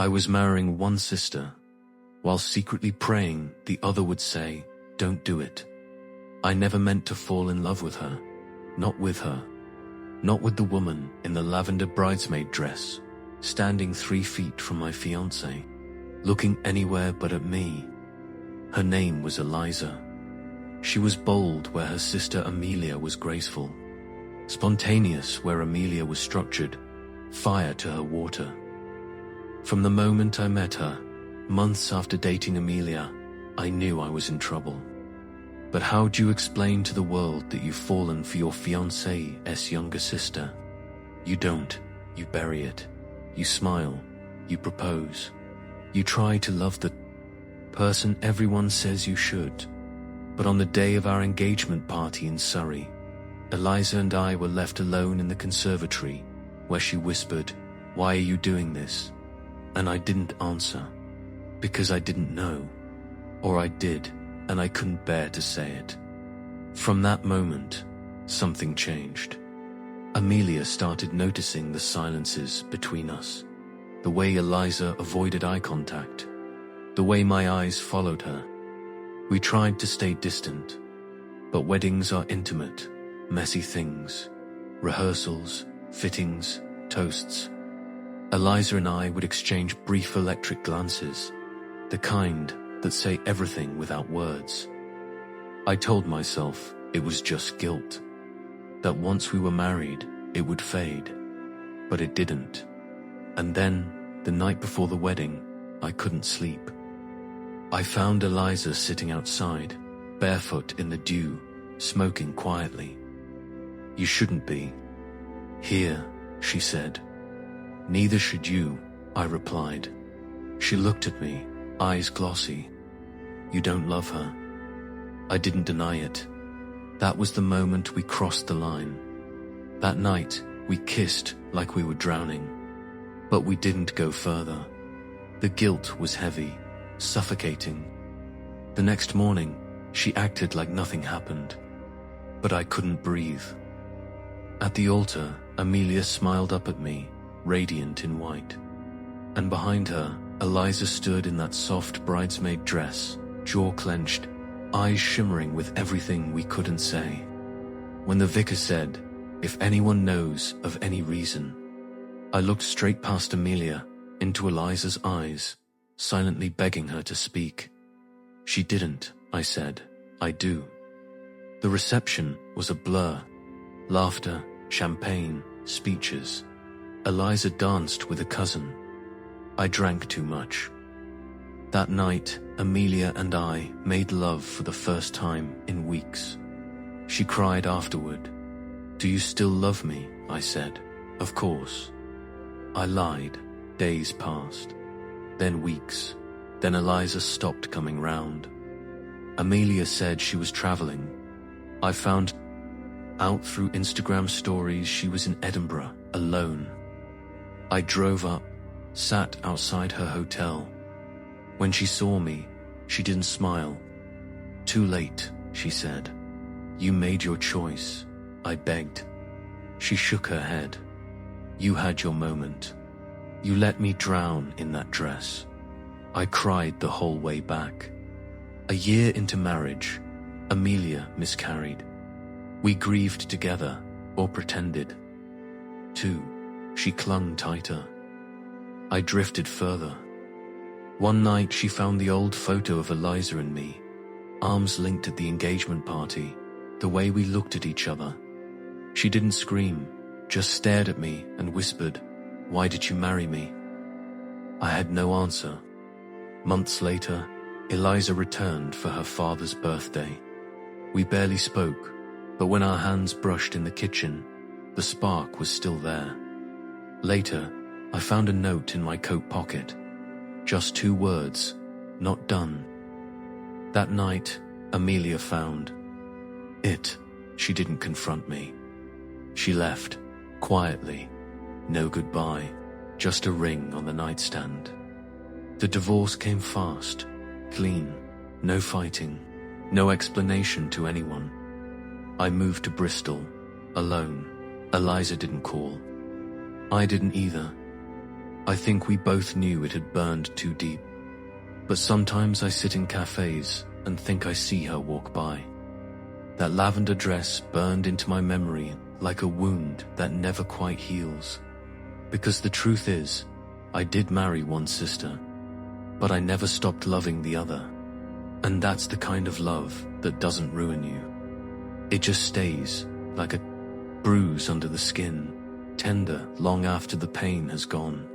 I was marrying one sister, while secretly praying the other would say, "Don't do it." I never meant to fall in love with her. Not with her. Not with the woman in the lavender bridesmaid dress, standing 3 feet from my fiancé, looking anywhere but at me. Her name was Eliza. She was bold where her sister Amelia was graceful, spontaneous where Amelia was structured, fire to her water. From the moment I met her, months after dating Amelia, I knew I was in trouble. But how do you explain to the world that you've fallen for your fiancé's younger sister? You don't. You bury it. You smile. You propose. You try to love the person everyone says you should. But on the day of our engagement party in Surrey, Eliza and I were left alone in the conservatory, where she whispered, "Why are you doing this?" And I didn't answer, because I didn't know. Or I did, and I couldn't bear to say it. From that moment, something changed. Amelia started noticing the silences between us, the way Eliza avoided eye contact, the way my eyes followed her. We tried to stay distant, but weddings are intimate, messy things. Rehearsals, fittings, toasts. Eliza and I would exchange brief electric glances, the kind that say everything without words. I told myself it was just guilt, that once we were married, it would fade. But it didn't. And then, the night before the wedding, I couldn't sleep. I found Eliza sitting outside, barefoot in the dew, smoking quietly. "You shouldn't be here," she said. "Neither should you," I replied. She looked at me, eyes glossy. "You don't love her." I didn't deny it. That was the moment we crossed the line. That night, we kissed like we were drowning. But we didn't go further. The guilt was heavy, suffocating. The next morning, she acted like nothing happened. But I couldn't breathe. At the altar, Amelia smiled up at me, radiant in white. And behind her, Eliza stood in that soft bridesmaid dress, jaw clenched, eyes shimmering with everything we couldn't say. When the vicar said, "If anyone knows of any reason," I looked straight past Amelia, into Eliza's eyes, silently begging her to speak. She didn't, I said. "I do." The reception was a blur. Laughter, champagne, speeches. Eliza danced with a cousin. I drank too much. That night, Amelia and I made love for the first time in weeks. She cried afterward. "Do you still love me?" I said. "Of course." I lied. Days passed. Then weeks. Then Eliza stopped coming round. Amelia said she was traveling. I found out through Instagram stories she was in Edinburgh, alone. I drove up, sat outside her hotel. When she saw me, she didn't smile. "Too late," she said. "You made your choice," I begged. She shook her head. "You had your moment. You let me drown in that dress." I cried the whole way back. A year into marriage, Amelia miscarried. We grieved together, or pretended. 2. She clung tighter. I drifted further. One night she found the old photo of Eliza and me, arms linked at the engagement party, the way we looked at each other. She didn't scream, just stared at me and whispered, "Why did you marry me?" I had no answer. Months later, Eliza returned for her father's birthday. We barely spoke, but when our hands brushed in the kitchen, the spark was still there. Later, I found a note in my coat pocket. Just 2 words, "Not done." That night, Amelia found it. She didn't confront me. She left, quietly. No goodbye, just a ring on the nightstand. The divorce came fast, clean, no fighting, no explanation to anyone. I moved to Bristol, alone. Eliza didn't call. I didn't either. I think we both knew it had burned too deep. But sometimes I sit in cafes and think I see her walk by. That lavender dress burned into my memory like a wound that never quite heals. Because the truth is, I did marry one sister, but I never stopped loving the other. And that's the kind of love that doesn't ruin you. It just stays, like a bruise under the skin, tender long after the pain has gone.